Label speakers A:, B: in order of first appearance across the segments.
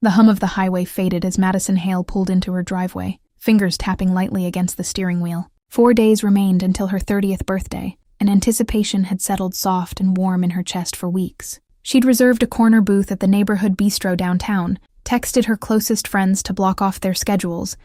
A: The hum of the highway faded as Madison Hale pulled into her driveway, fingers tapping lightly against the steering wheel. 4 days remained until her 30th birthday, and anticipation had settled soft and warm in her chest for weeks. She'd reserved a corner booth at the neighborhood bistro downtown, texted her closest friends to block off their schedules,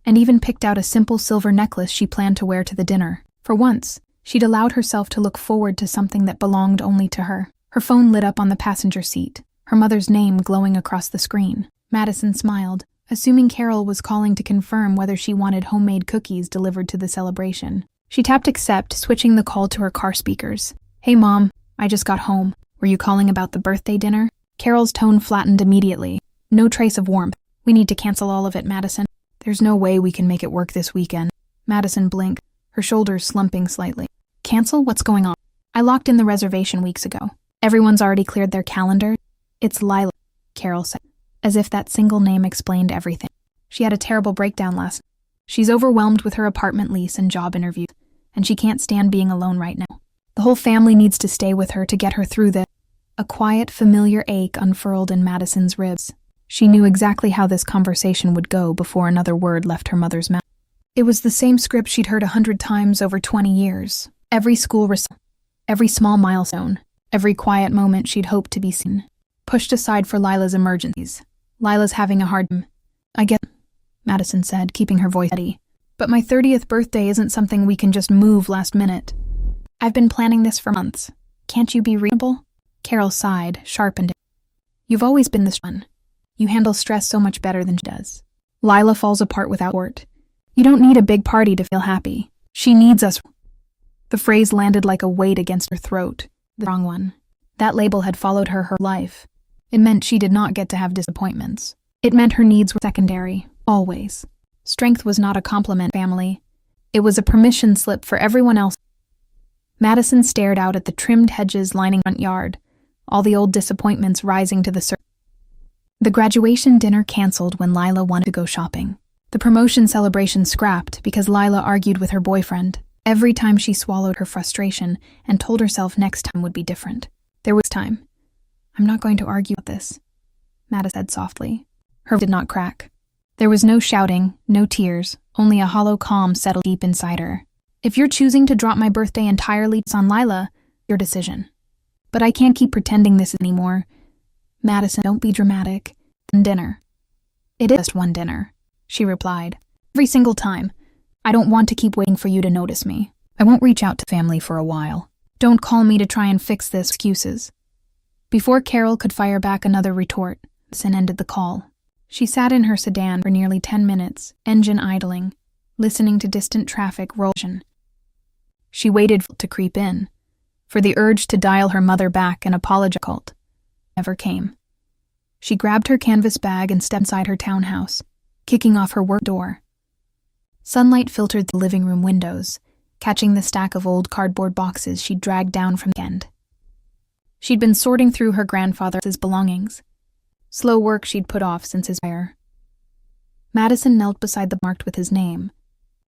A: and even picked out a simple silver necklace she planned to wear to the dinner. For once, she'd allowed herself to look forward to something that belonged only to her. Her phone lit up on the passenger seat, her mother's name glowing across the screen. Madison smiled, assuming Carol was calling to confirm whether she wanted homemade cookies delivered to the celebration. She tapped accept, switching the call to her car speakers. "Hey, Mom, I just got home. Were you calling about the birthday dinner?" Carol's tone flattened immediately. No trace of warmth. "We need to cancel all of it, Madison. There's no way we can make it work this weekend." Madison blinked, her shoulders slumping slightly. "Cancel? What's going on?" "I locked in the reservation weeks ago. Everyone's already cleared their calendar." "It's Lila," Carol said, as if that single name explained everything. "She had a terrible breakdown last night. She's overwhelmed with her apartment lease and job interviews, and she can't stand being alone right now. The whole family needs to stay with her to get her through this." A quiet, familiar ache unfurled in Madison's ribs. She knew exactly how this conversation would go before another word left her mother's mouth. It was the same script she'd heard 100 times over 20 years. Every school recital, every small milestone, every quiet moment she'd hoped to be seen, pushed aside for Lila's emergencies. "Lila's having a hard time." "I get it," Madison said, keeping her voice steady. "But my 30th birthday isn't something we can just move last minute. I've been planning this for months. Can't you be reasonable?" Carol sighed, sharpened it. "You've always been this one. You handle stress so much better than she does. Lila falls apart without support. You don't need a big party to feel happy. She needs us." The phrase landed like a weight against her throat. The wrong one. That label had followed her life. It meant she did not get to have disappointments. It meant her needs were secondary, always. Strength was not a compliment, family. It was a permission slip for everyone else. Madison stared out at the trimmed hedges lining the front yard, all the old disappointments rising to the surface. The graduation dinner canceled when Lila wanted to go shopping. The promotion celebration scrapped because Lila argued with her boyfriend. Every time she swallowed her frustration and told herself next time would be different. There was time. "I'm not going to argue about this," Madison said softly. Her voice did not crack. There was no shouting, no tears, only a hollow calm settled deep inside her. "If you're choosing to drop my birthday entirely on Lila, your decision. But I can't keep pretending this anymore." "Madison, don't be dramatic. Dinner." "It is just one dinner," she replied. "Every single time. I don't want to keep waiting for you to notice me. I won't reach out to family for a while. Don't call me to try and fix this excuses." Before Carol could fire back another retort, Madison ended the call. She sat in her sedan for nearly 10 minutes, engine idling, listening to distant traffic roll. She waited for it to creep in, for the urge to dial her mother back and apologize never came. She grabbed her canvas bag and stepped inside her townhouse, kicking off her work door. Sunlight filtered the living room windows, catching the stack of old cardboard boxes she'd dragged down from the end. She'd been sorting through her grandfather's belongings, slow work she'd put off since his fire. Madison knelt beside the marked with his name,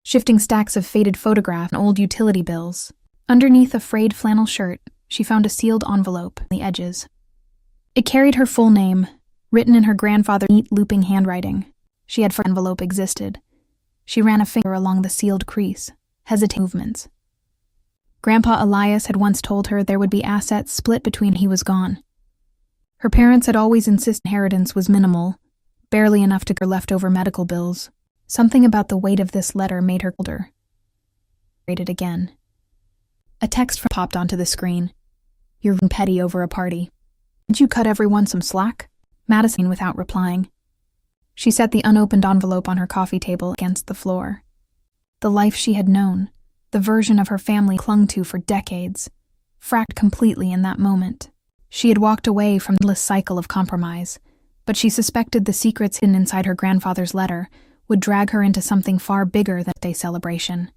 A: shifting stacks of faded photographs and old utility bills. Underneath a frayed flannel shirt, she found a sealed envelope on the edges. It carried her full name, written in her grandfather's neat, looping handwriting. She had forgotten the envelope existed. She ran a finger along the sealed crease, hesitating movements. Grandpa Elias had once told her there would be assets split between he was gone. Her parents had always insisted inheritance was minimal, barely enough to cover leftover medical bills. Something about the weight of this letter made her colder. Read it again. A text popped onto the screen. "You're being petty over a party. Did you cut everyone some slack?" Madison without replying. She set the unopened envelope on her coffee table against the floor. The life she had known, the version of her family clung to for decades, fracked completely in that moment. She had walked away from the endless cycle of compromise, but she suspected the secrets hidden inside her grandfather's letter would drag her into something far bigger than a birthday celebration.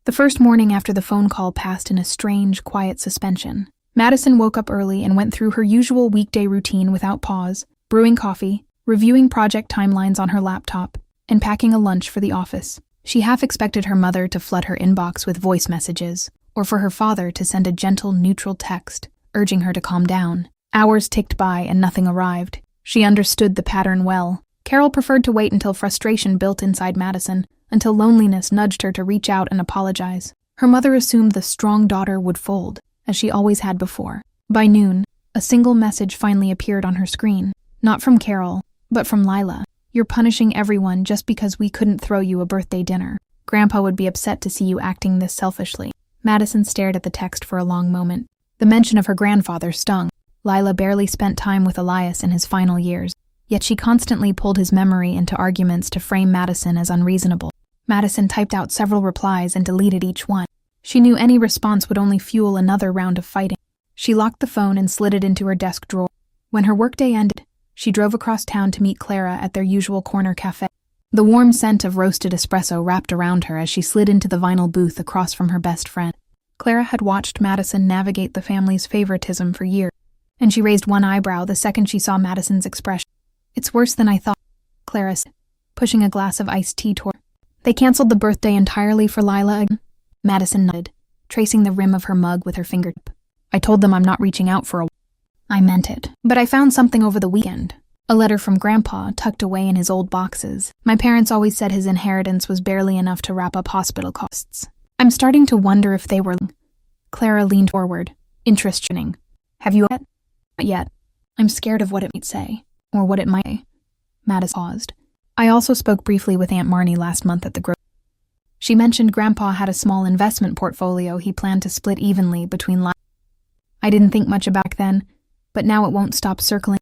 A: The first morning after the phone call passed in a strange, quiet suspension. Madison woke up early and went through her usual weekday routine without pause, brewing coffee, reviewing project timelines on her laptop, and packing a lunch for the office. She half expected her mother to flood her inbox with voice messages, or for her father to send a gentle, neutral text, urging her to calm down. Hours ticked by and nothing arrived. She understood the pattern well. Carol preferred to wait until frustration built inside Madison, until loneliness nudged her to reach out and apologize. Her mother assumed the strong daughter would fold, as she always had before. By noon, a single message finally appeared on her screen. Not from Carol, but from Lila. "You're punishing everyone just because we couldn't throw you a birthday dinner. Grandpa would be upset to see you acting this selfishly." Madison stared at the text for a long moment. The mention of her grandfather stung. Lila barely spent time with Elias in his final years, yet she constantly pulled his memory into arguments to frame Madison as unreasonable. Madison typed out several replies and deleted each one. She knew any response would only fuel another round of fighting. She locked the phone and slid it into her desk drawer. When her workday ended, she drove across town to meet Clara at their usual corner cafe. The warm scent of roasted espresso wrapped around her as she slid into the vinyl booth across from her best friend. Clara had watched Madison navigate the family's favoritism for years, and she raised one eyebrow the second she saw Madison's expression. "It's worse than I thought," Clara said, pushing a glass of iced tea toward her. "They canceled the birthday entirely for Lila again?" Madison nodded, tracing the rim of her mug with her fingertip. "I told them I'm not reaching out for a while. I meant it. But I found something over the weekend. A letter from Grandpa tucked away in his old boxes. My parents always said his inheritance was barely enough to wrap up hospital costs. I'm starting to wonder if they were..." Clara leaned forward, interested. "Have you yet?" "Not yet. I'm scared of what it might say, or what it might..." Madison paused. "I also spoke briefly with Aunt Marnie last month at the grocery. She mentioned Grandpa had a small investment portfolio he planned to split evenly between I didn't think much about it then, but now it won't stop circling."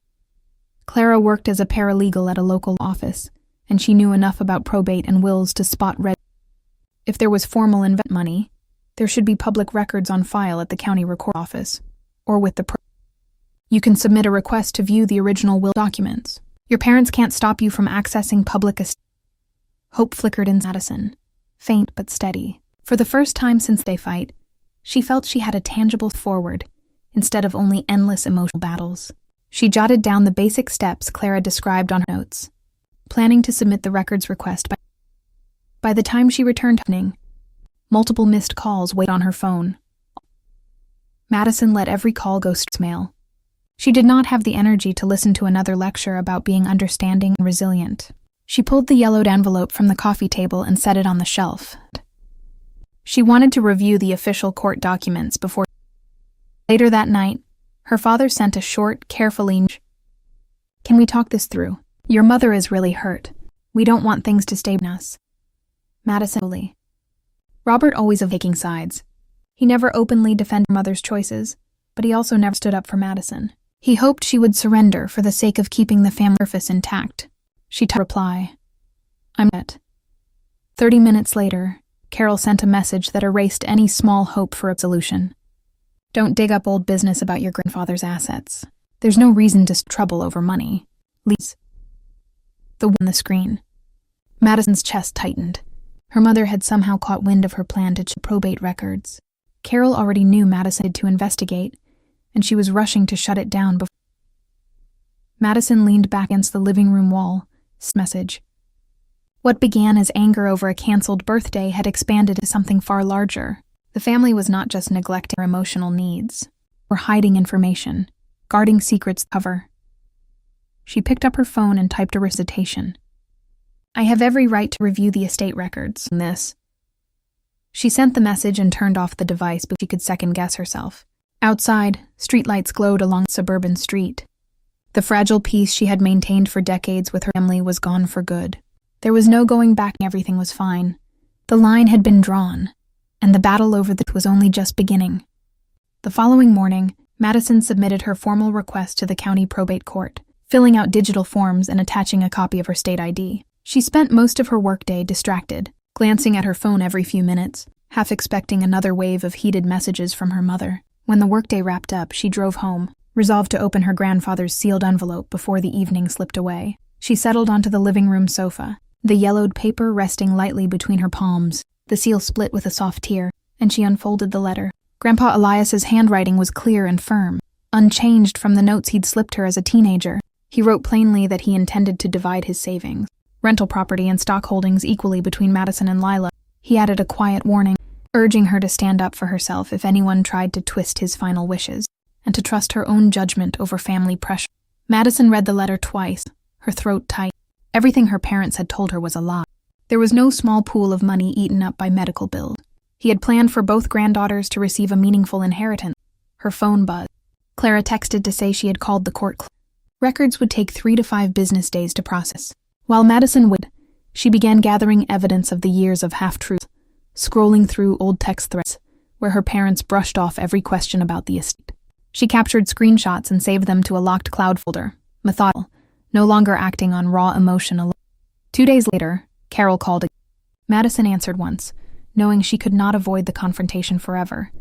A: Clara worked as a paralegal at a local office, and she knew enough about probate and wills to spot red. If there was formal investment money, there should be public records on file at the county record office, or with the You can submit a request to view the original will documents. Your parents can't stop you from accessing public Hope flickered in Madison, faint but steady. For the first time since they fight, she felt she had a tangible forward, instead of only endless emotional battles. She jotted down the basic steps Clara described on her notes, planning to submit the records request by the time she returned home. Multiple missed calls waited on her phone. Madison let every call go straight to mail. She did not have the energy to listen to another lecture about being understanding and resilient. She pulled the yellowed envelope from the coffee table and set it on the shelf. She wanted to review the official court documents before. Later that night, her father sent a short, carefully, "Can we talk this through? Your mother is really hurt. We don't want things to stay between us." Madison. Robert always of taking sides. He never openly defended her mother's choices, but he also never stood up for Madison. He hoped she would surrender for the sake of keeping the family surface intact. She typed a reply. "I'm not." 30 minutes later, Carol sent a message that erased any small hope for a solution. "Don't dig up old business about your grandfather's assets. There's no reason to trouble over money. Please." The one on the screen. Madison's chest tightened. Her mother had somehow caught wind of her plan to check probate records. Carol already knew Madison had to investigate, and she was rushing to shut it down before. Madison leaned back against the living room wall. Message. What began as anger over a canceled birthday had expanded to something far larger. The family was not just neglecting their emotional needs, or hiding information, guarding secrets cover. She picked up her phone and typed a recitation. "I have every right to review the estate records." She sent the message and turned off the device before she could second-guess herself. Outside, streetlights glowed along the suburban street. The fragile peace she had maintained for decades with her family was gone for good. There was no going back, everything was fine. The line had been drawn, and the battle over the was only just beginning. The following morning, Madison submitted her formal request to the county probate court, filling out digital forms and attaching a copy of her state ID. She spent most of her workday distracted, glancing at her phone every few minutes, half expecting another wave of heated messages from her mother. When the workday wrapped up, she drove home, resolved to open her grandfather's sealed envelope before the evening slipped away. She settled onto the living room sofa, the yellowed paper resting lightly between her palms. The seal split with a soft tear, and she unfolded the letter. Grandpa Elias's handwriting was clear and firm, unchanged from the notes he'd slipped her as a teenager. He wrote plainly that he intended to divide his savings, rental property and stock holdings equally between Madison and Lila. He added a quiet warning, urging her to stand up for herself if anyone tried to twist his final wishes, and to trust her own judgment over family pressure. Madison read the letter twice, her throat tight. Everything her parents had told her was a lie. There was no small pool of money eaten up by medical bills. He had planned for both granddaughters to receive a meaningful inheritance. Her phone buzzed. Clara texted to say she had called the court. Records would take 3 to 5 business days to process. While Madison waited, she began gathering evidence of the years of half-truths, scrolling through old text threads where her parents brushed off every question about the estate. She captured screenshots and saved them to a locked cloud folder, methodical, no longer acting on raw emotion alone. 2 days later, Carol called again. Madison answered once, knowing she could not avoid the confrontation forever.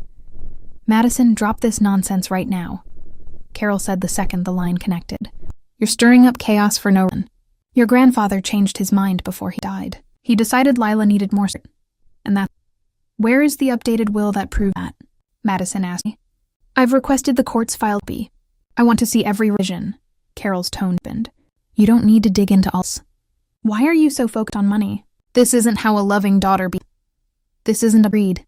A: "Madison, drop this nonsense right now," Carol said the second the line connected. "You're stirring up chaos for no reason. Your grandfather changed his mind before he died. He decided Lila needed more, and that." "Where is the updated will that proved that?" Madison asked me. "I've requested the court's file be. I want to see every revision." Carol's tone deepened. "You don't need to dig into all this. Why are you so focused on money? This isn't how a loving daughter be." "This isn't a greed,"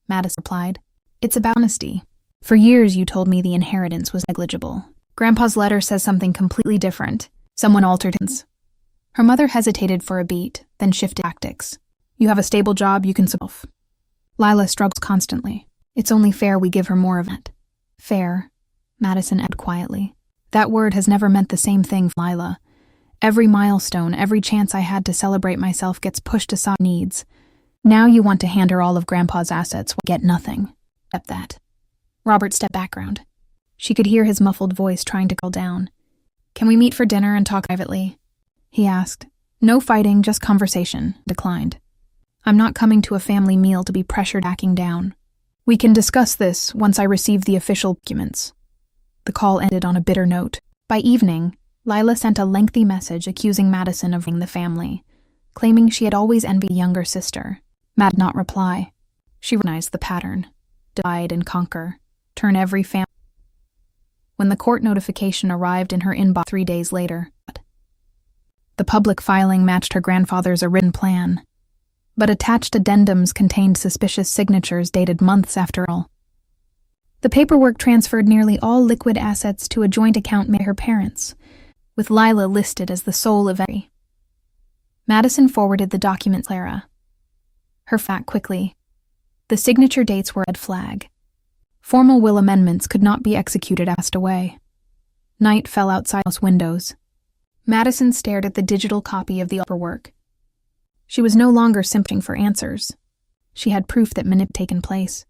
A: Madison replied. "It's about honesty. For years you told me the inheritance was negligible. Grandpa's letter says something completely different. Someone altered his." Her mother hesitated for a beat, then shifted tactics. "You have a stable job, you can survive. Lila struggles constantly. It's only fair we give her more of it." "Fair," Madison added quietly. "That word has never meant the same thing for Lila. Every milestone, every chance I had to celebrate myself gets pushed aside needs. Now you want to hand her all of Grandpa's assets, get nothing. Except that." Robert stepped background. She could hear his muffled voice trying to calm down. "Can we meet for dinner and talk privately?" he asked. "No fighting, just conversation," declined. "I'm not coming to a family meal to be pressured backing down. We can discuss this once I receive the official documents." The call ended on a bitter note. By evening, Lila sent a lengthy message accusing Madison of running the family, claiming she had always envied a younger sister. Matt did not reply. She recognized the pattern. Divide and conquer. Turn every family. When the court notification arrived in her inbox 3 days later, the public filing matched her grandfather's written plan, but attached addendums contained suspicious signatures dated months after all. The paperwork transferred nearly all liquid assets to a joint account made by her parents, with Lila listed as the sole beneficiary. Madison forwarded the document to Clara. Her fact quickly. The signature dates were a red flag. Formal will amendments could not be executed as passed away. Night fell outside house windows. Madison stared at the digital copy of the paperwork. She was no longer simping for answers. She had proof that manipulation had taken place.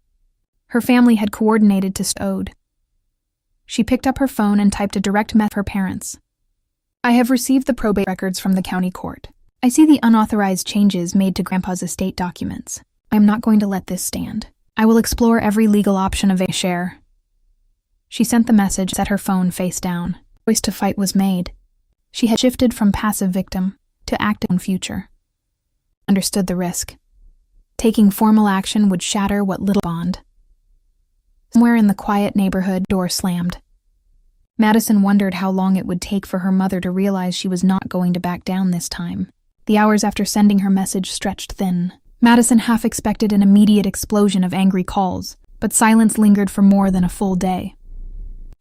A: Her family had coordinated to owed. She picked up her phone and typed a direct message to her parents. "I have received the probate records from the county court. I see the unauthorized changes made to Grandpa's estate documents. I am not going to let this stand. I will explore every legal option available to share." She sent the message and set her phone face down. The choice to fight was made. She had shifted from passive victim to active in future. Understood the risk. Taking formal action would shatter what little bond. Somewhere in the quiet neighborhood, door slammed. Madison wondered how long it would take for her mother to realize she was not going to back down this time. The hours after sending her message stretched thin. Madison half expected an immediate explosion of angry calls, but silence lingered for more than a full day.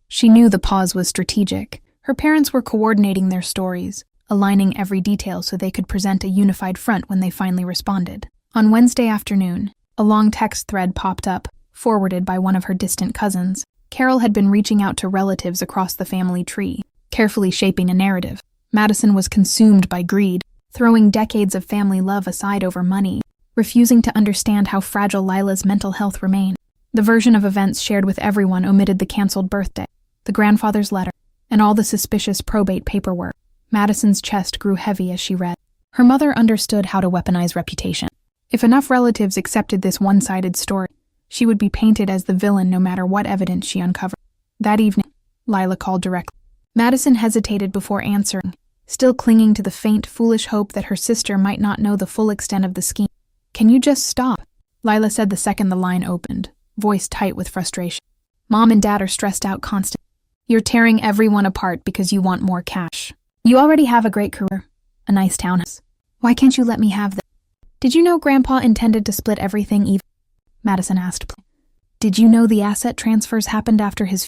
A: She knew the pause was strategic. Her parents were coordinating their stories, aligning every detail so they could present a unified front when they finally responded. On Wednesday afternoon, a long text thread popped up, forwarded by one of her distant cousins. Carol had been reaching out to relatives across the family tree, carefully shaping a narrative. Madison was consumed by greed, throwing decades of family love aside over money, refusing to understand how fragile Lila's mental health remained. The version of events shared with everyone omitted the canceled birthday, the grandfather's letter, and all the suspicious probate paperwork. Madison's chest grew heavy as she read. Her mother understood how to weaponize reputation. If enough relatives accepted this one-sided story, she would be painted as the villain no matter what evidence she uncovered. That evening, Lila called directly. Madison hesitated before answering, still clinging to the faint, foolish hope that her sister might not know the full extent of the scheme. "Can you just stop?" Lila said the second the line opened, voice tight with frustration. "Mom and Dad are stressed out constantly. You're tearing everyone apart because you want more cash. You already have a great career, a nice townhouse. Why can't you let me have this?" "Did you know Grandpa intended to split everything even?" Madison asked. "Did you know the asset transfers happened after his..."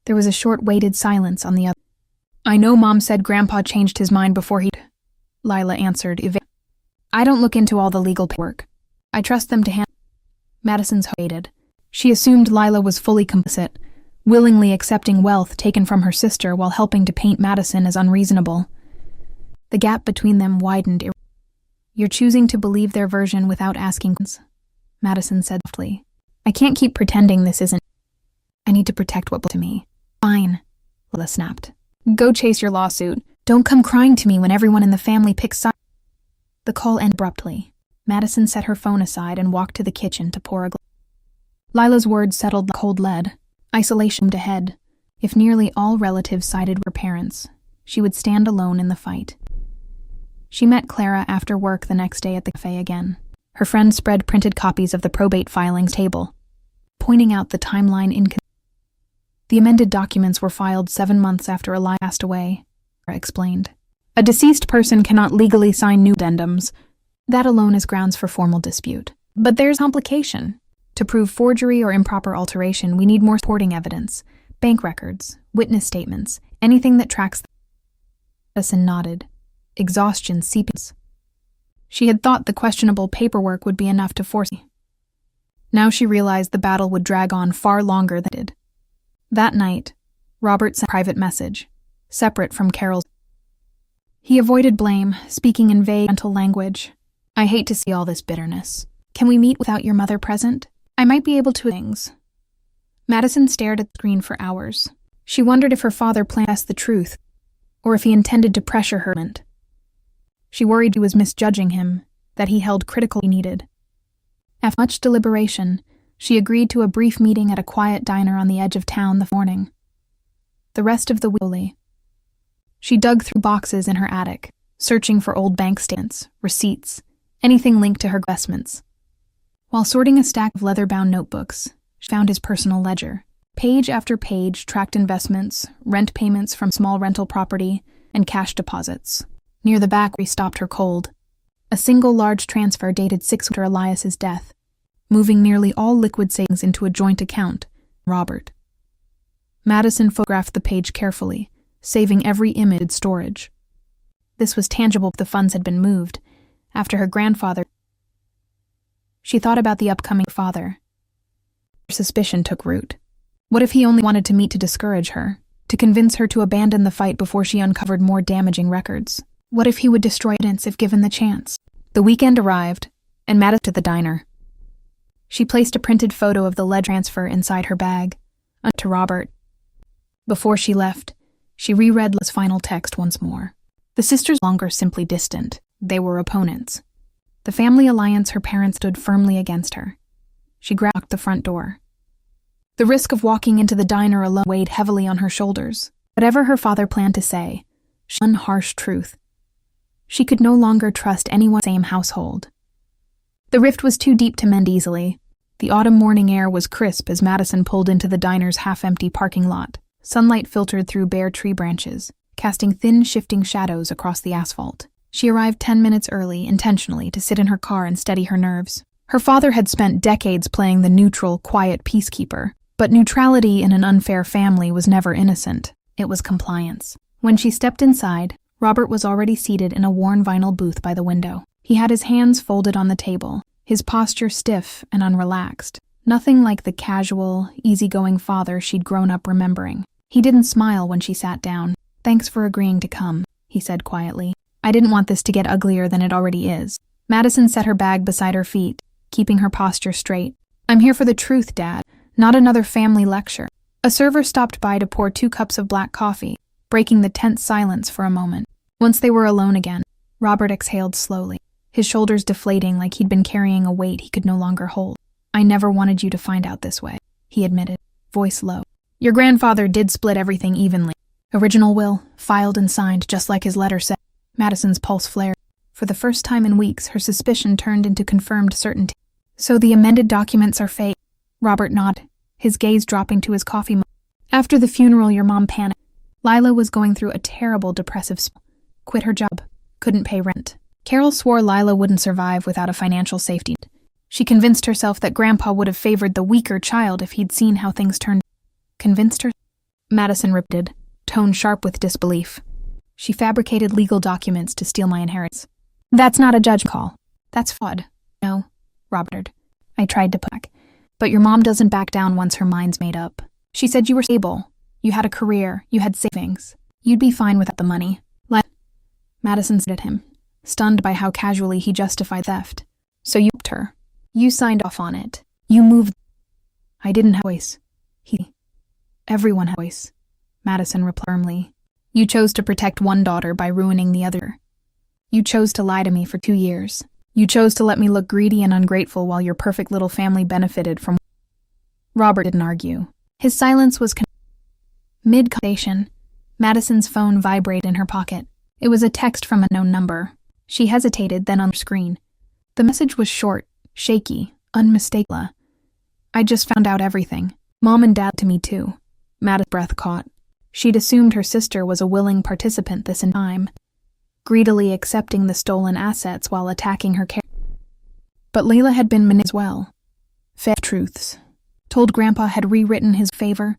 A: There was a short weighted silence on the other. I know Mom said Grandpa changed his mind before he... Lila answered, I don't look into all the legal paperwork. I trust them to handle... Madison's hated. She assumed Lila was fully complicit, willingly accepting wealth taken from her sister while helping to paint Madison as unreasonable. The gap between them widened. You're choosing to believe their version without asking, Madison said softly. I can't keep pretending this isn't... I need to protect what belongs to me. Fine, Lila snapped. Go chase your lawsuit. Don't come crying to me when everyone in the family picks sides. The call ended abruptly. Madison set her phone aside and walked to the kitchen to pour a glass. Lila's words settled like cold lead. Isolation ahead. If nearly all relatives sided with her parents, she would stand alone in the fight. She met Clara after work the next day at the cafe again. Her friend spread printed copies of the probate filings table, pointing out the timeline inconsistency. The amended documents were filed 7 months after Eli passed away, Clara explained. A deceased person cannot legally sign new addendums. That alone is grounds for formal dispute. But there's complication. To prove forgery or improper alteration, we need more supporting evidence. Bank records, witness statements, anything that tracks them. Madison nodded. Exhaustion seeping. She had thought the questionable paperwork would be enough to force it. Now she realized the battle would drag on far longer than it did. That night, Robert sent a private message, separate from Carol's. He avoided blame, speaking in vague mental language. I hate to see all this bitterness. Can we meet without your mother present? I might be able to things. Madison stared at the screen for hours. She wondered if her father planned to test the truth, or if he intended to pressure her. She worried he was misjudging him, that he held critical he needed. After much deliberation, she agreed to a brief meeting at a quiet diner on the edge of town the morning. The rest of the week, she dug through boxes in her attic, searching for old bank statements, receipts, anything linked to her investments. While sorting a stack of leather-bound notebooks, she found his personal ledger. Page after page tracked investments, rent payments from small rental property, and cash deposits. Near the back, she stopped her cold. A single large transfer dated 6 after Elias's death, moving nearly all liquid savings into a joint account, Robert. Madison photographed the page carefully, saving every image in storage. This was tangible if the funds had been moved. After her grandfather, she thought about the upcoming father. Her suspicion took root. What if he only wanted to meet to discourage her, to convince her to abandon the fight before she uncovered more damaging records? What if he would destroy evidence if given the chance? The weekend arrived, and Madison to the diner. She placed a printed photo of the lead transfer inside her bag, to Robert. Before she left, she reread Lila's final text once more. The sisters were no longer simply distant. They were opponents. The family alliance her parents stood firmly against her. She locked the front door. The risk of walking into the diner alone weighed heavily on her shoulders. Whatever her father planned to say, one harsh truth. She could no longer trust anyone in the same household. The rift was too deep to mend easily. The autumn morning air was crisp as Madison pulled into the diner's half-empty parking lot. Sunlight filtered through bare tree branches, casting thin, shifting shadows across the asphalt. She arrived 10 minutes early, intentionally, to sit in her car and steady her nerves. Her father had spent decades playing the neutral, quiet peacekeeper, but neutrality in an unfair family was never innocent. It was compliance. When she stepped inside, Robert was already seated in a worn vinyl booth by the window. He had his hands folded on the table, his posture stiff and unrelaxed. Nothing like the casual, easygoing father she'd grown up remembering. He didn't smile when she sat down. "Thanks for agreeing to come," he said quietly. "I didn't want this to get uglier than it already is." Madison set her bag beside her feet, keeping her posture straight. "I'm here for the truth, Dad, not another family lecture." A server stopped by to pour 2 cups of black coffee, breaking the tense silence for a moment. Once they were alone again, Robert exhaled slowly, his shoulders deflating like he'd been carrying a weight he could no longer hold. "I never wanted you to find out this way," he admitted, voice low. "Your grandfather did split everything evenly. Original will, filed and signed just like his letter said." Madison's pulse flared. For the first time in weeks, her suspicion turned into confirmed certainty. "So the amended documents are fake?" Robert nodded, his gaze dropping to his coffee mug. "After the funeral, your mom panicked. Lila was going through a terrible depressive spell. Quit her job, couldn't pay rent. Carol swore Lila wouldn't survive without a financial safety net. She convinced herself that Grandpa would have favored the weaker child if he'd seen how things turned. Convinced her? Madison repeated, tone sharp with disbelief. She fabricated legal documents to steal my inheritance. That's not a judge call. That's fraud. No, Robert. I tried to back. But your mom doesn't back down once her mind's made up. She said you were stable. You had a career. You had savings. You'd be fine without the money. Madison stared at him, stunned by how casually he justified theft. So you helped her. You signed off on it. You moved. I didn't have a voice. Everyone had a voice, Madison replied firmly. You chose to protect one daughter by ruining the other. You chose to lie to me for 2 years. You chose to let me look greedy and ungrateful while your perfect little family benefited from. Robert didn't argue. His silence was mid-conversation. Madison's phone vibrated in her pocket. It was a text from an unknown number. She hesitated, then on the screen. The message was short, shaky, unmistakable. I just found out everything. Mom and Dad to me too. Madison's breath caught. She'd assumed her sister was a willing participant this time, greedily accepting the stolen assets while attacking her care. But Layla had been manipulated as well. Fed truths. Told Grandpa had rewritten his favor.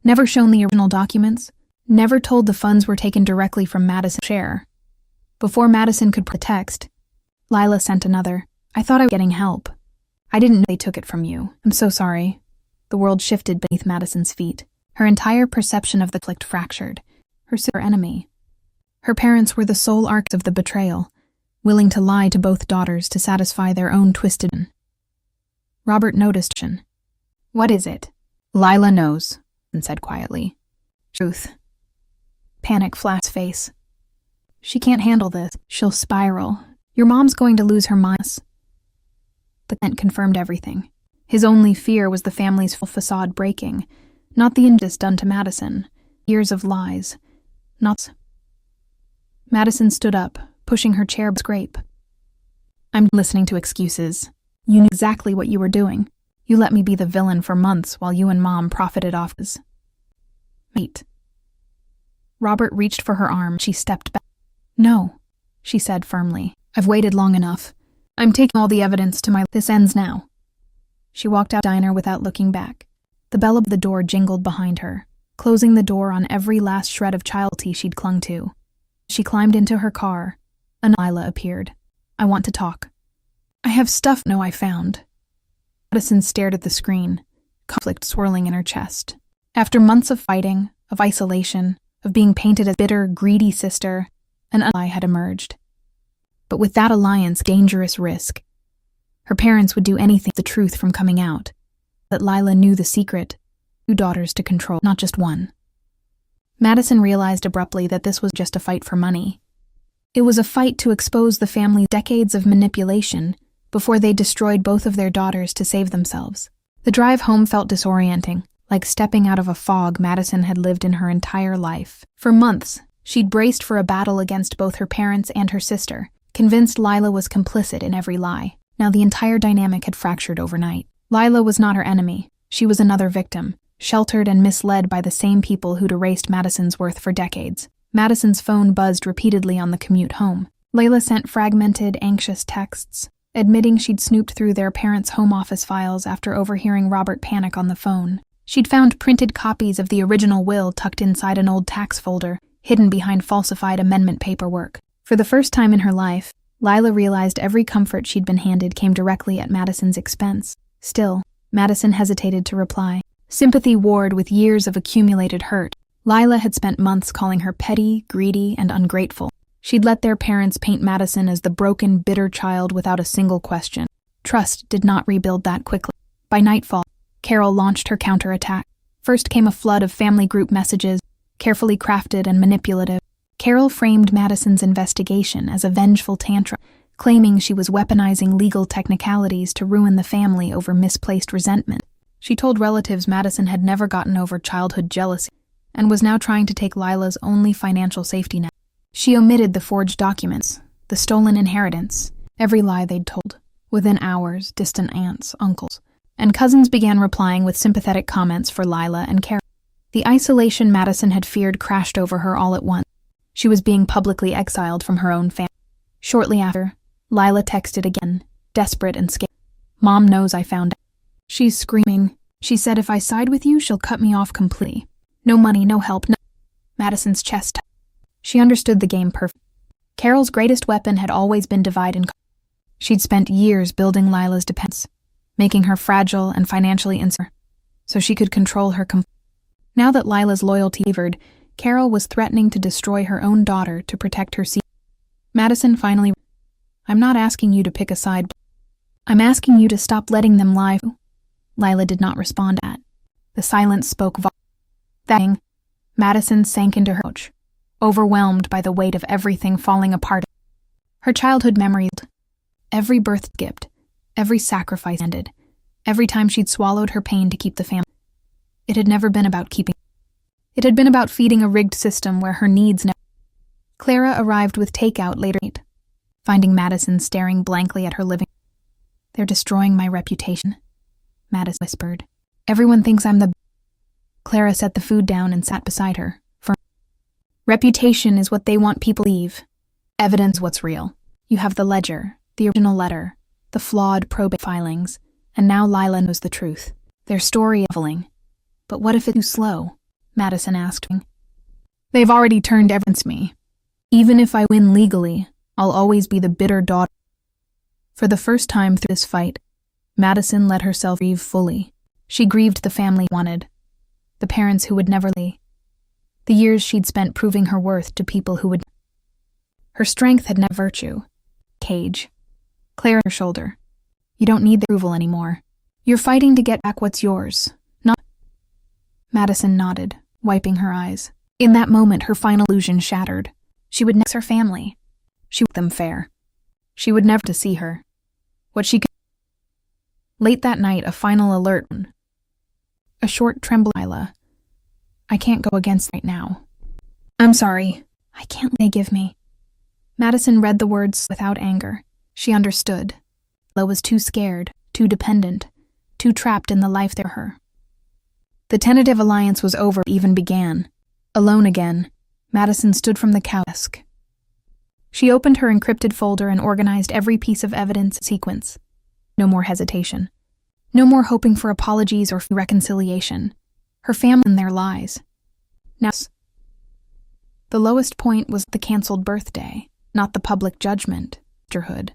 A: Never shown the original documents. Never told the funds were taken directly from Madison's share. Before Madison could text, Lila sent another. I thought I was getting help. I didn't know they took it from you. I'm so sorry. The world shifted beneath Madison's feet. Her entire perception of the conflict fractured. Her sister enemy. Her parents were the sole arcs of the betrayal, willing to lie to both daughters to satisfy their own twisted. Robert noticed. What is it? Lila knows, and said quietly. Truth. Panic flashed his face. She can't handle this. She'll spiral. Your mom's going to lose her mind. The event confirmed everything. His only fear was the family's full facade breaking, not the injustice done to Madison. Years of lies. Not. Madison stood up, pushing her chair scrape. I'm listening to excuses. You knew exactly what you were doing. You let me be the villain for months while you and Mom profited off his. Wait. Robert reached for her arm. She stepped back. No, she said firmly. I've waited long enough. I'm taking all the evidence to my. This ends now. She walked out the diner without looking back. The bell of the door jingled behind her, closing the door on every last shred of childhood she'd clung to. She climbed into her car. Lila appeared. I want to talk. I have stuff I found. Madison stared at the screen, conflict swirling in her chest. After months of fighting, of isolation, of being painted as bitter, greedy sister, an ally had emerged. But with that alliance, dangerous risk. Her parents would do anything to keep the truth from coming out. That Lila knew the secret. 2 daughters to control, not just one. Madison realized abruptly that this was just a fight for money. It was a fight to expose the family's decades of manipulation before they destroyed both of their daughters to save themselves. The drive home felt disorienting, like stepping out of a fog Madison had lived in her entire life. For months, she'd braced for a battle against both her parents and her sister, convinced Lila was complicit in every lie. Now the entire dynamic had fractured overnight. Lila was not her enemy. She was another victim, sheltered and misled by the same people who'd erased Madison's worth for decades. Madison's phone buzzed repeatedly on the commute home. Layla sent fragmented, anxious texts, admitting she'd snooped through their parents' home office files after overhearing Robert panic on the phone. She'd found printed copies of the original will tucked inside an old tax folder, hidden behind falsified amendment paperwork. For the first time in her life, Lila realized every comfort she'd been handed came directly at Madison's expense. Still, Madison hesitated to reply. Sympathy warred with years of accumulated hurt. Lila had spent months calling her petty, greedy, and ungrateful. She'd let their parents paint Madison as the broken, bitter child without a single question. Trust did not rebuild that quickly. By nightfall, Carol launched her counterattack. First came a flood of family group messages, carefully crafted and manipulative. Carol framed Madison's investigation as a vengeful tantrum, claiming she was weaponizing legal technicalities to ruin the family over misplaced resentment. She told relatives Madison had never gotten over childhood jealousy and was now trying to take Lila's only financial safety net. She omitted the forged documents, the stolen inheritance, every lie they'd told. Within hours, distant aunts, uncles, and cousins began replying with sympathetic comments for Lila and Carol. The isolation Madison had feared crashed over her all at once. She was being publicly exiled from her own family. Shortly after, Lila texted again, desperate and scared. Mom knows I found out. She's screaming. She said if I side with you, she'll cut me off completely. No money, no help, no. Madison's chest. She understood the game perfectly. Carol's greatest weapon had always been divide and conquer. She'd spent years building Lila's dependence, making her fragile and financially insecure, so she could control her completely. Now that Lila's loyalty wavered, Carol was threatening to destroy her own daughter to protect her secret. Madison finally, "I'm not asking you to pick a side. I'm asking you to stop letting them lie." Lila did not respond to that. The silence spoke volumes. That Madison sank into her couch, overwhelmed by the weight of everything falling apart. Her childhood memories, every birth skipped, every sacrifice ended, every time she'd swallowed her pain to keep the family. It had never been about keeping. It had been about feeding a rigged system where her needs never. Clara arrived with takeout later, finding Madison staring blankly at her living. "They're destroying my reputation," Madison whispered. "Everyone thinks I'm the..." Clara set the food down and sat beside her. Reputation is what they want people to believe. Evidence what's real. You have the ledger, the original letter, the flawed probate filings, and now Lila knows the truth. Their story is leveling. But what if it's too slow? Madison asked me. "They've already turned against me. Even if I win legally, I'll always be the bitter daughter." For the first time through this fight, Madison let herself grieve fully. She grieved the family she wanted, the parents who would never leave, the years she'd spent proving her worth to people who would. Her strength had never virtue. Cage. Claire on her shoulder. "You don't need the approval anymore. You're fighting to get back what's yours, not..." Madison nodded, wiping her eyes. In that moment, her final illusion shattered. She would next her family. She would them fair. She would never to see her. What she could. Late that night, a final alert. A short tremble. "Lila, I can't go against right now. I'm sorry. I can't they give me." Madison read the words without anger. She understood. Lila was too scared, too dependent, too trapped in the life they were her. The tentative alliance was over even began. Alone again, Madison stood from the desk. She opened her encrypted folder and organized every piece of evidence in sequence. No more hesitation. No more hoping for apologies or reconciliation. Her family and their lies. Now, the lowest point was the canceled birthday, not the public judgment, sisterhood.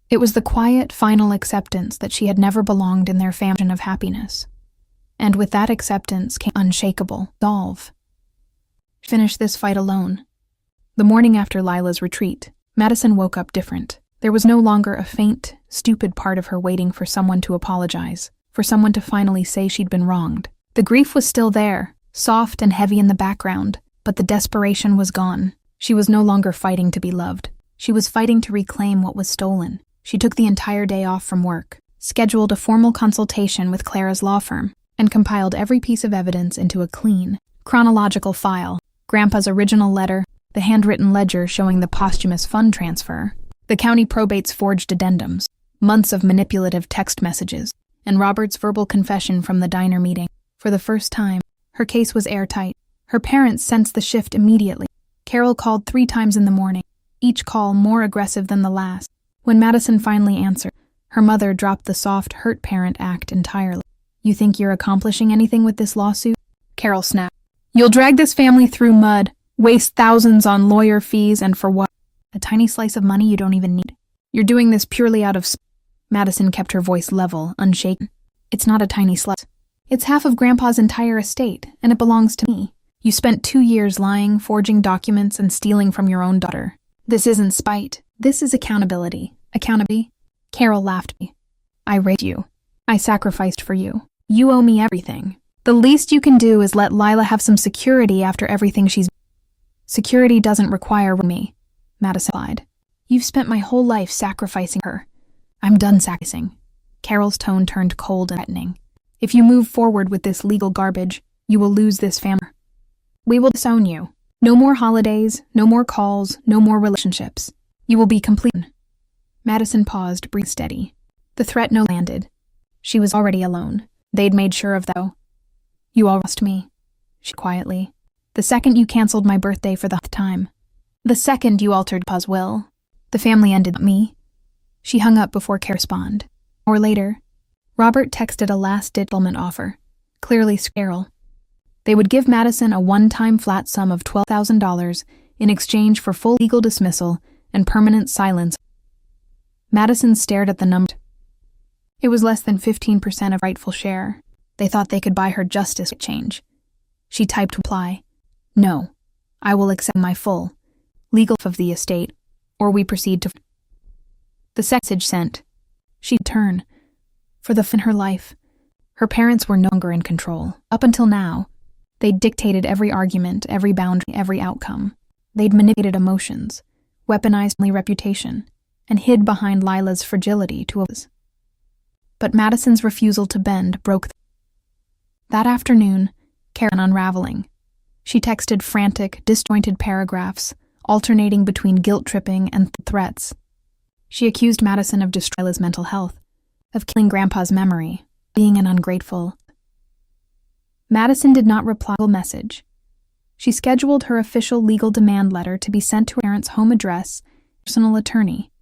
A: It was the quiet, final acceptance that she had never belonged in their family of happiness. And with that acceptance came unshakable resolve. She finished this fight alone. The morning after Lila's retreat, Madison woke up different. There was no longer a faint, stupid part of her waiting for someone to apologize, for someone to finally say she'd been wronged. The grief was still there, soft and heavy in the background, but the desperation was gone. She was no longer fighting to be loved. She was fighting to reclaim what was stolen. She took the entire day off from work, scheduled a formal consultation with Clara's law firm, and compiled every piece of evidence into a clean, chronological file. Grandpa's original letter, the handwritten ledger showing the posthumous fund transfer, the county probate's forged addendums, months of manipulative text messages, and Robert's verbal confession from the diner meeting. For the first time, her case was airtight. Her parents sensed the shift immediately. Carol called 3 times in the morning, each call more aggressive than the last. When Madison finally answered, her mother dropped the soft, hurt parent act entirely. "You think you're accomplishing anything with this lawsuit?" Carol snapped. "You'll drag this family through mud, waste thousands on lawyer fees, and for what? A tiny slice of money you don't even need. You're doing this purely out of..." Madison kept her voice level, unshaken. "It's not a tiny slice. It's half of Grandpa's entire estate, and it belongs to me. You spent 2 years lying, forging documents, and stealing from your own daughter. This isn't spite. This is accountability. Accountability?" Carol laughed at me. "I raised you. I sacrificed for you. You owe me everything. The least you can do is let Lila have some security after everything she's..." "Security doesn't require me," Madison lied. "You've spent my whole life sacrificing her. I'm done sacrificing." Carol's tone turned cold and threatening. "If you move forward with this legal garbage, you will lose this family. We will disown you. No more holidays, no more calls, no more relationships. You will be complete." Madison paused, breathing steady. The threat no landed. She was already alone. They'd made sure of that, though. "You all lost me," she quietly. "The second you canceled my birthday for the 100th time. The second you altered Pa's will. The family ended me." She hung up before Carol responded. Or later, Robert texted a last settlement offer. Clearly Carol. They would give Madison a one-time flat sum of $12,000 in exchange for full legal dismissal and permanent silence. Madison stared at the number. It was less than 15% of rightful share. They thought they could buy her justice with change. She typed reply, "No, I will accept my full legal of the estate, or we proceed to..." The message sent. She'd turn. For the in her life, her parents were no longer in control. Up until now, they'd dictated every argument, every boundary, every outcome. They'd manipulated emotions, weaponized my reputation, and hid behind Lila's fragility to others. But Madison's refusal to bend broke. That afternoon, Karen unraveling. She texted frantic, disjointed paragraphs, alternating between guilt-tripping and threats. She accused Madison of destroying Lila's mental health, of killing Grandpa's memory, being an ungrateful. Madison did not reply to the message. She scheduled her official legal demand letter to be sent to her parents' home address, personal attorney,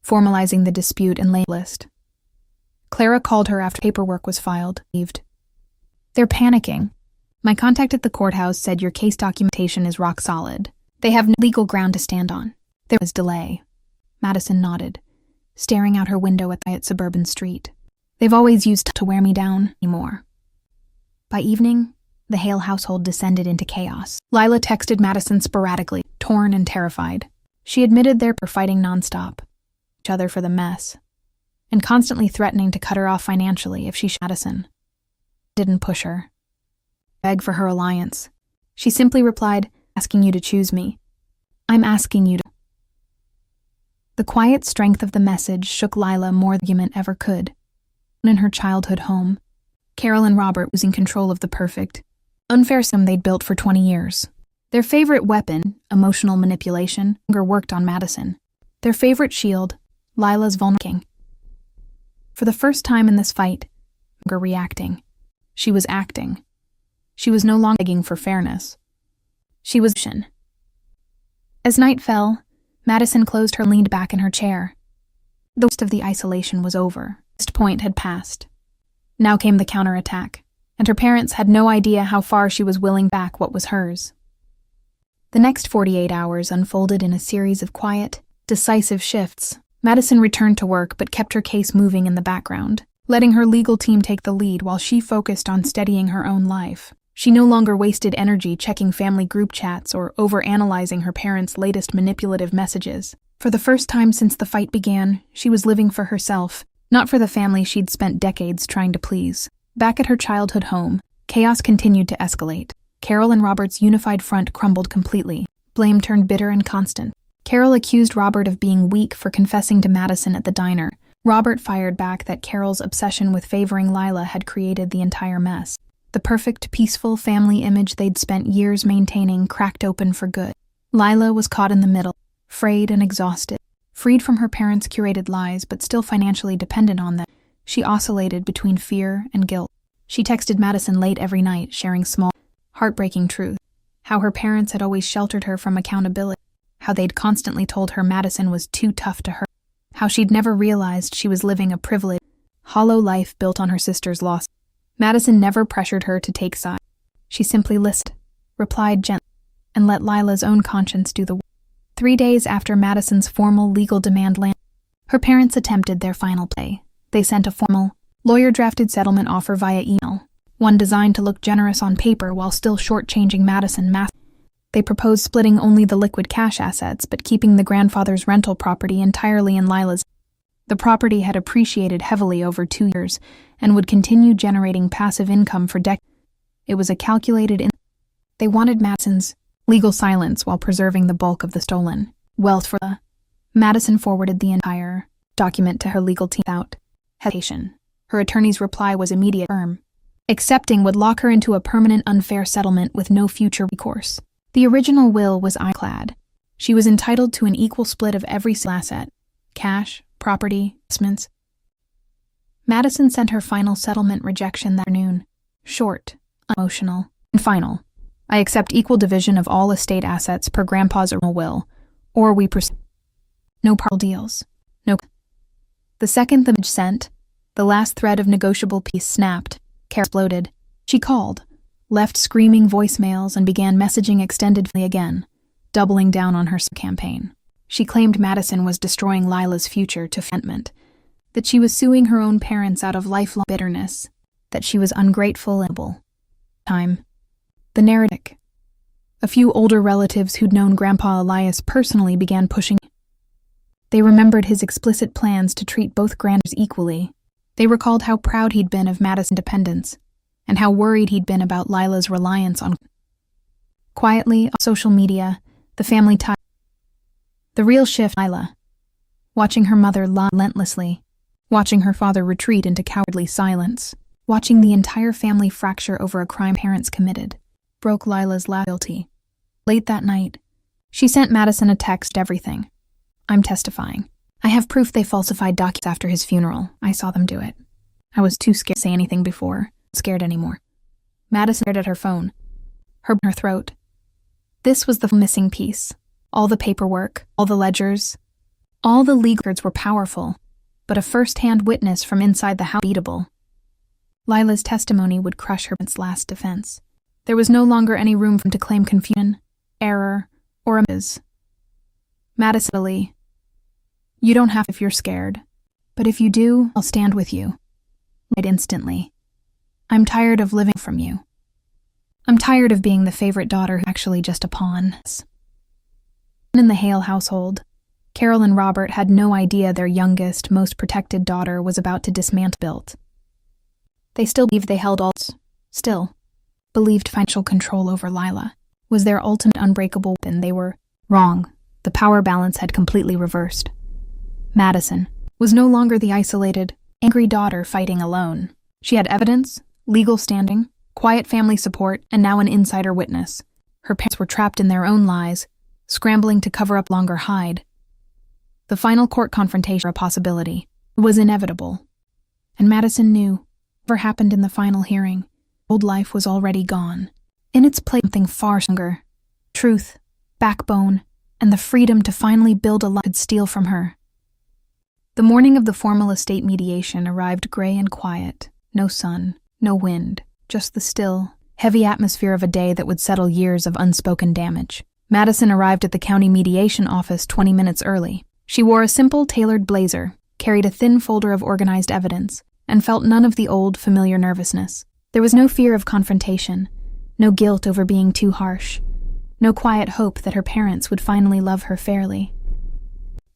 A: formalizing the dispute and label list. Clara called her after paperwork was filed. "They're panicking. My contact at the courthouse said your case documentation is rock solid. They have no legal ground to stand on. There was delay." Madison nodded, staring out her window at the quiet suburban street. "They've always used to wear me down anymore." By evening, the Hale household descended into chaos. Lila texted Madison sporadically, torn and terrified. She admitted they were fighting nonstop, each other for the mess, and constantly threatening to cut her off financially if she Madison didn't push her. Beg for her alliance. She simply replied, "Asking you to choose me. I'm asking you to..." The quiet strength of the message shook Lila more than argument ever could. In her childhood home, Carol and Robert losing control of the perfect, unfair system they'd built for 20 years. Their favorite weapon, emotional manipulation, no longer worked on Madison. Their favorite shield, Lila's vulnerability. For the first time in this fight, no longer reacting. She was acting. She was no longer begging for fairness. She was... As night fell, Madison closed her and leaned back in her chair. The worst of the isolation was over. This point had passed. Now came the counterattack, and her parents had no idea how far she was willing back what was hers. The next 48 hours unfolded in a series of quiet, decisive shifts. Madison returned to work but kept her case moving in the background, letting her legal team take the lead while she focused on steadying her own life. She no longer wasted energy checking family group chats or overanalyzing her parents' latest manipulative messages. For the first time since the fight began, she was living for herself, not for the family she'd spent decades trying to please. Back at her childhood home, chaos continued to escalate. Carol and Robert's unified front crumbled completely. Blame turned bitter and constant. Carol accused Robert of being weak for confessing to Madison at the diner. Robert fired back that Carol's obsession with favoring Lila had created the entire mess. The perfect, peaceful family image they'd spent years maintaining cracked open for good. Lila was caught in the middle, frayed and exhausted. Freed from her parents' curated lies but still financially dependent on them, she oscillated between fear and guilt. She texted Madison late every night, sharing small, heartbreaking truths. How her parents had always sheltered her from accountability. How they'd constantly told her Madison was too tough to hurt. How she'd never realized she was living a privileged, hollow life built on her sister's loss. Madison never pressured her to take sides. She simply listened, replied gently, and let Lila's own conscience do the work. 3 days after Madison's formal legal demand landed, her parents attempted their final play. They sent a formal, lawyer-drafted settlement offer via email, one designed to look generous on paper while still shortchanging Madison massively. They proposed splitting only the liquid cash assets but keeping the grandfather's rental property entirely in Lila's. The property had appreciated heavily over 2 years and would continue generating passive income for decades. It was a calculated They wanted Madison's legal silence while preserving the bulk of the stolen wealth for the. Madison forwarded the entire document to her legal team without hesitation. Her attorney's reply was immediate and firm. Accepting would lock her into a permanent unfair settlement with no future recourse. The original will was ironclad. She was entitled to an equal split of every asset, cash, property, investments. Madison sent her final settlement rejection that afternoon. Short, unemotional, and final. I accept equal division of all estate assets per Grandpa's original will, or we proceed. No partial deals. No. The second the message sent, the last thread of negotiable peace snapped. Carol exploded. She called, left screaming voicemails, and began messaging extendedly again, doubling down on her campaign. She claimed Madison was destroying Lila's future to resentment, that she was suing her own parents out of lifelong bitterness, that she was ungrateful and time. The narrative. A few older relatives who'd known Grandpa Elias personally began pushing. They remembered his explicit plans to treat both grandmothers equally. They recalled how proud he'd been of Madison's independence, and how worried he'd been about Lila's reliance on. Quietly, on social media, the family tied. The real shift, Lila. Watching her mother lie relentlessly, watching her father retreat into cowardly silence, watching the entire family fracture over a crime parents committed, broke Lila's loyalty. Late that night, she sent Madison a text, everything. I'm testifying. I have proof they falsified documents after his funeral. I saw them do it. I was too scared to say anything before. Scared anymore. Madison stared at her phone. Her throat. This was the missing piece. All the paperwork, all the ledgers, all the legal records were powerful, but a first-hand witness from inside the house beatable. Lila's testimony would crush her last defense. There was no longer any room for him to claim confusion, error, or omissions. Madison Lee. You don't have if you're scared. But if you do, I'll stand with you. Right instantly. I'm tired of living from you. I'm tired of being the favorite daughter who's actually just a pawn. In the Hale household, Carol and Robert had no idea their youngest, most protected daughter was about to dismantle built. They still believed they held still believed financial control over Lila was their ultimate unbreakable weapon. They were wrong. The power balance had completely reversed. Madison was no longer the isolated, angry daughter fighting alone. She had evidence, legal standing, quiet family support, and now an insider witness. Her parents were trapped in their own lies, scrambling to cover up longer hide. The final court confrontation, a possibility, was inevitable. And Madison knew whatever happened in the final hearing, old life was already gone. In its place, something far stronger. Truth, backbone, and the freedom to finally build a life could steal from her. The morning of the formal estate mediation arrived gray and quiet. No sun, no wind, just the still, heavy atmosphere of a day that would settle years of unspoken damage. Madison arrived at the county mediation office 20 minutes early. She wore a simple, tailored blazer, carried a thin folder of organized evidence, and felt none of the old, familiar nervousness. There was no fear of confrontation, no guilt over being too harsh, no quiet hope that her parents would finally love her fairly.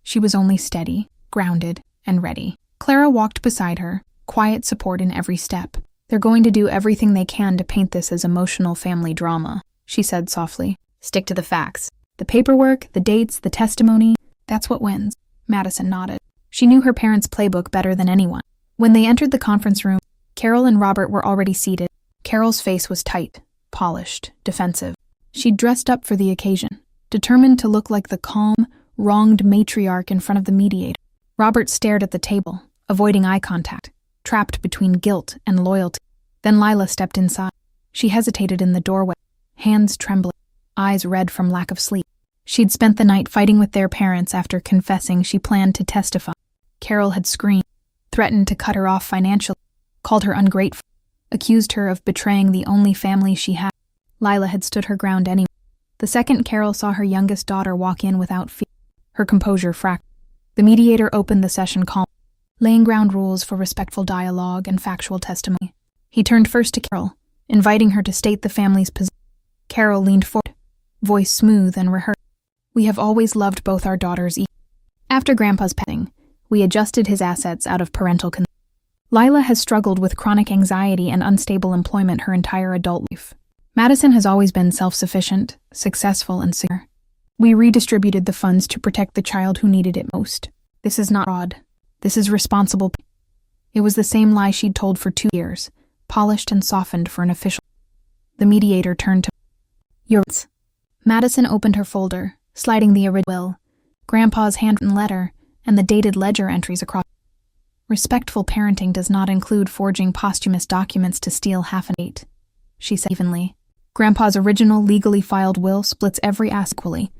A: She was only steady, grounded, and ready. Clara walked beside her, quiet support in every step. They're going to do everything they can to paint this as emotional family drama, she said softly. Stick to the facts. The paperwork, the dates, the testimony, that's what wins. Madison nodded. She knew her parents' playbook better than anyone. When they entered the conference room, Carol and Robert were already seated. Carol's face was tight, polished, defensive. She'd dressed up for the occasion, determined to look like the calm, wronged matriarch in front of the mediator. Robert stared at the table, avoiding eye contact, trapped between guilt and loyalty. Then Lila stepped inside. She hesitated in the doorway, hands trembling, eyes red from lack of sleep. She'd spent the night fighting with their parents after confessing she planned to testify. Carol had screamed, threatened to cut her off financially, called her ungrateful, accused her of betraying the only family she had. Lila had stood her ground anyway. The second Carol saw her youngest daughter walk in without fear, her composure fractured. The mediator opened the session calmly, laying ground rules for respectful dialogue and factual testimony. He turned first to Carol, inviting her to state the family's position. Carol leaned forward, voice smooth and rehearsed. We have always loved both our daughters equally. After Grandpa's passing, we adjusted his assets out of parental consent. Lila has struggled with chronic anxiety and unstable employment her entire adult life. Madison has always been self-sufficient, successful, and secure. We redistributed the funds to protect the child who needed it most. This is not fraud. This is responsible. It was the same lie she'd told for 2 years, polished and softened for an official. The mediator turned to yours. Madison opened her folder, sliding the original will, Grandpa's handwritten letter, and the dated ledger entries across. Respectful parenting does not include forging posthumous documents to steal half an estate, she said evenly. Grandpa's original legally filed will splits every asset equally.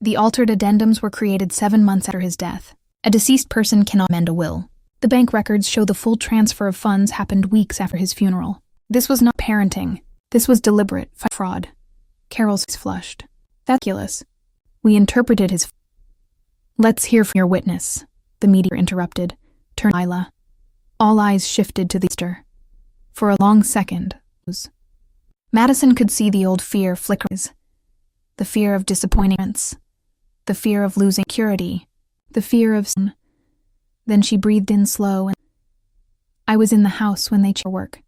A: The altered addendums were created 7 months after his death. A deceased person cannot amend a will. The bank records show the full transfer of funds happened weeks after his funeral. This was not parenting. This was deliberate fraud. Carol's face flushed. That's ridiculous. We interpreted his... Let's hear from your witness, the mediator interrupted. Turned to Lila. All eyes shifted to the easter. For a long second, Madison could see the old fear flicker. The fear of disappointing parents, the fear of losing security, the fear of... Then she breathed in slow and... I was in the house when they checked work,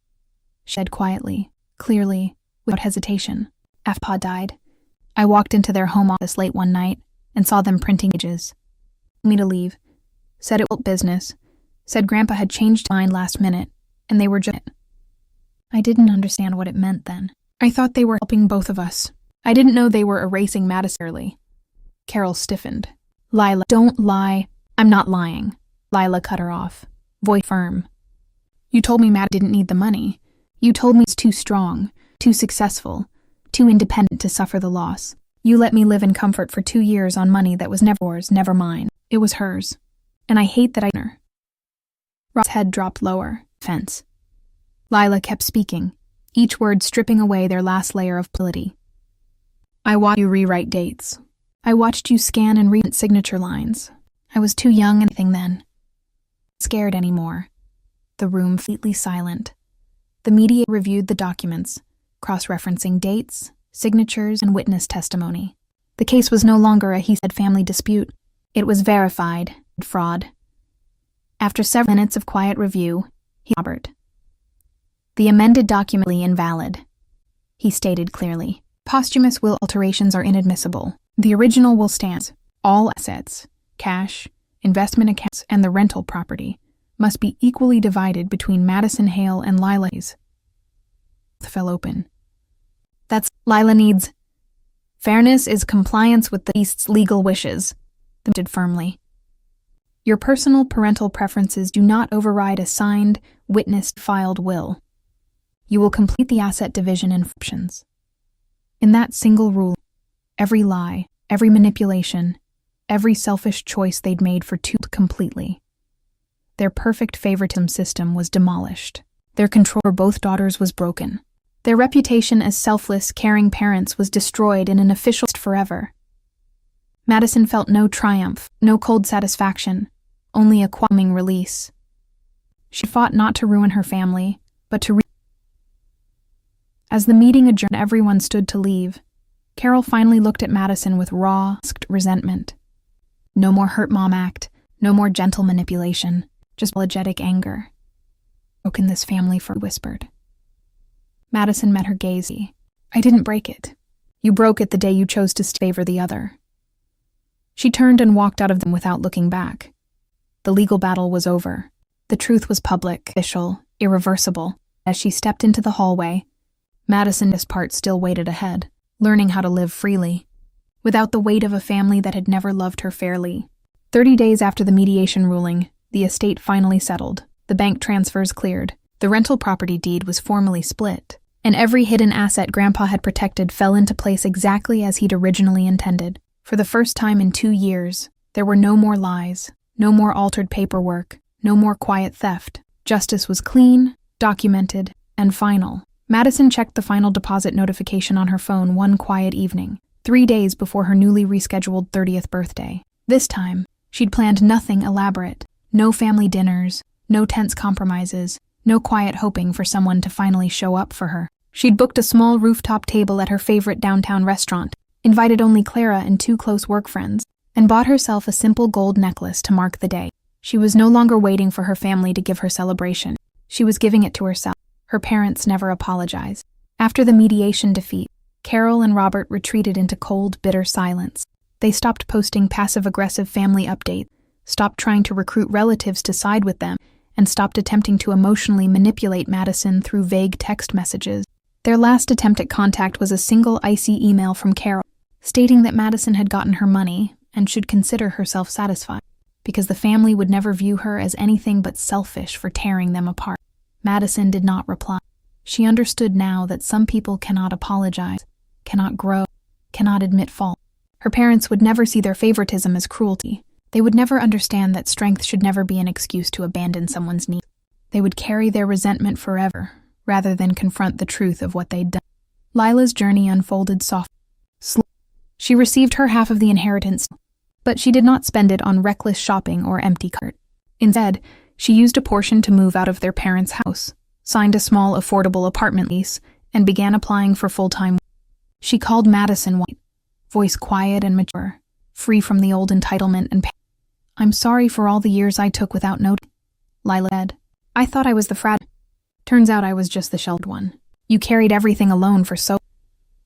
A: she said quietly, clearly, without hesitation. After Pa died, I walked into their home office late one night and saw them printing pages. Told me to leave, said it was business, said Grandpa had changed his mind last minute, and they were just... I didn't understand what it meant then. I thought they were helping both of us. I didn't know they were erasing Madison early. Carol stiffened. Lila, don't lie. I'm not lying. Lila cut her off, voice firm. You told me Matt didn't need the money. You told me he was too strong, too successful, too independent to suffer the loss. You let me live in comfort for 2 years on money that was never yours, never mine. It was hers. And I hate that I... Rob's head dropped lower. Fence. Lila kept speaking, each word stripping away their last layer of plurality. I watched you rewrite dates. I watched you scan and read signature lines. I was too young and anything then. Scared anymore. The room completely silent. The media reviewed the documents, cross-referencing dates, signatures, and witness testimony. The case was no longer a he-said family dispute. It was verified fraud. After several minutes of quiet review, Robert. The amended document is invalid, he stated clearly. Posthumous will alterations are inadmissible. The original will stand. All assets, cash, investment accounts, and the rental property must be equally divided between Madison Hale and Lila. Fell open. That's Lila needs. Fairness is compliance with the deceased's legal wishes, they did firmly. Your personal parental preferences do not override a signed, witnessed, filed will. You will complete the asset division in fractions. In that single rule, every lie, every manipulation, every selfish choice they'd made for two completely. Their perfect favoritism system was demolished. Their control over both daughters was broken. Their reputation as selfless, caring parents was destroyed in an official forever. Madison felt no triumph, no cold satisfaction, only a qualming release. She fought not to ruin her family, but to As the meeting adjourned, everyone stood to leave. Carol finally looked at Madison with raw, resentment. No more hurt mom act, no more gentle manipulation, just apologetic anger. Broken this family for, whispered. Madison met her gaze. I didn't break it. You broke it the day you chose to favor the other. She turned and walked out of them without looking back. The legal battle was over. The truth was public, official, irreversible. As she stepped into the hallway, Madison's part still waited ahead, learning how to live freely, without the weight of a family that had never loved her fairly. 30 days after the mediation ruling, the estate finally settled. The bank transfers cleared. The rental property deed was formally split, and every hidden asset Grandpa had protected fell into place exactly as he'd originally intended. For the first time in 2 years, there were no more lies, no more altered paperwork, no more quiet theft. Justice was clean, documented, and final. Madison checked the final deposit notification on her phone one quiet evening, 3 days before her newly rescheduled 30th birthday. This time, she'd planned nothing elaborate. No family dinners, no tense compromises, no quiet hoping for someone to finally show up for her. She'd booked a small rooftop table at her favorite downtown restaurant, invited only Clara and 2 close work friends, and bought herself a simple gold necklace to mark the day. She was no longer waiting for her family to give her celebration. She was giving it to herself. Her parents never apologized. After the mediation defeat, Carol and Robert retreated into cold, bitter silence. They stopped posting passive-aggressive family updates, stopped trying to recruit relatives to side with them, and stopped attempting to emotionally manipulate Madison through vague text messages. Their last attempt at contact was a single icy email from Carol, stating that Madison had gotten her money and should consider herself satisfied, because the family would never view her as anything but selfish for tearing them apart. Madison did not reply. She understood now that some people cannot apologize, cannot grow, cannot admit fault. Her parents would never see their favoritism as cruelty. They would never understand that strength should never be an excuse to abandon someone's needs. They would carry their resentment forever, rather than confront the truth of what they'd done. Lila's journey unfolded softly. She received her half of the inheritance, but she did not spend it on reckless shopping or empty cart. Instead, she used a portion to move out of their parents' house, signed a small affordable apartment lease, and began applying for full-time work. She called Madison White, voice quiet and mature, free from the old entitlement and pain. "I'm sorry for all the years I took without notice," Lila said. "I thought I was the fragile. Turns out I was just the sheltered one. You carried everything alone for so."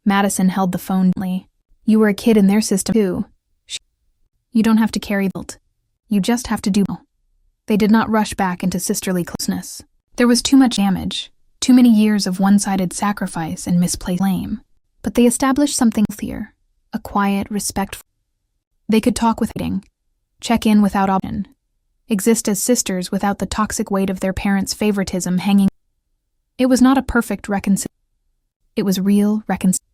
A: Madison held the phone gently. "You were a kid in their system too. You don't have to carry guilt. You just have to do well." They did not rush back into sisterly closeness. There was too much damage, too many years of one-sided sacrifice and misplaced blame. But they established something healthier, a quiet, respectful. They could talk without fighting, check in without option, exist as sisters without the toxic weight of their parents' favoritism hanging. It was not a perfect reconciliation. It was real reconciliation.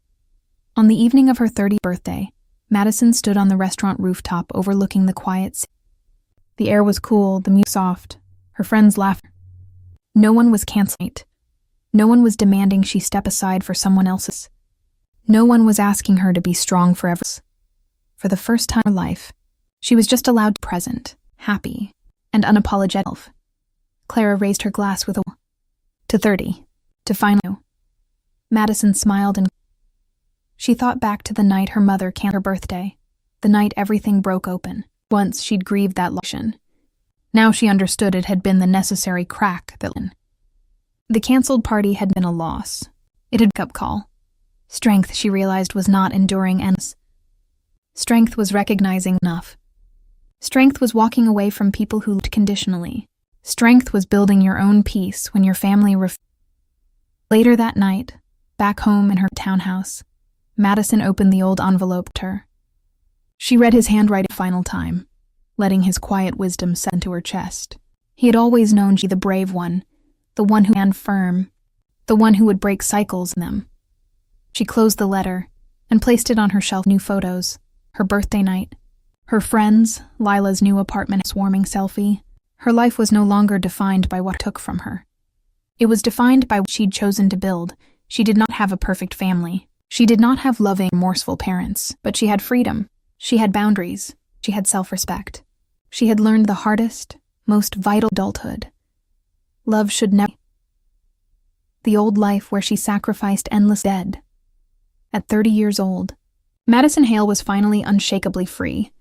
A: On the evening of her 30th birthday, Madison stood on the restaurant rooftop overlooking the quiet city. The air was cool, the music soft, her friends laughed. No one was canceling. No one was demanding she step aside for someone else's. No one was asking her to be strong forever. For the first time in her life, she was just allowed to be present, happy, and unapologetic. Clara raised her glass with a to 30, to finally. Madison smiled and she thought back to the night her mother canceled her birthday, the night everything broke open. Once she'd grieved that loss. Now she understood it had been the necessary crack that the canceled party had been a loss. It had been a wake-up call. Strength, she realized, was not enduring ends. Strength was recognizing enough. Strength was walking away from people who lived conditionally. Strength was building your own peace when your family Later that night, back home in her townhouse, Madison opened the old envelope to her. She read his handwriting a final time, letting his quiet wisdom set into her chest. He had always known she the brave one, the one who stand firm, the one who would break cycles in them. She closed the letter and placed it on her shelf. New photos, her birthday night, her friends, Lila's new apartment swarming selfie. Her life was no longer defined by what it took from her. It was defined by what she'd chosen to build. She did not have a perfect family. She did not have loving, remorseful parents, but she had freedom. She had boundaries. She had self-respect. She had learned the hardest, most vital adulthood. Love should never. The old life where she sacrificed endless dead. At 30 years old, Madison Hale was finally unshakably free.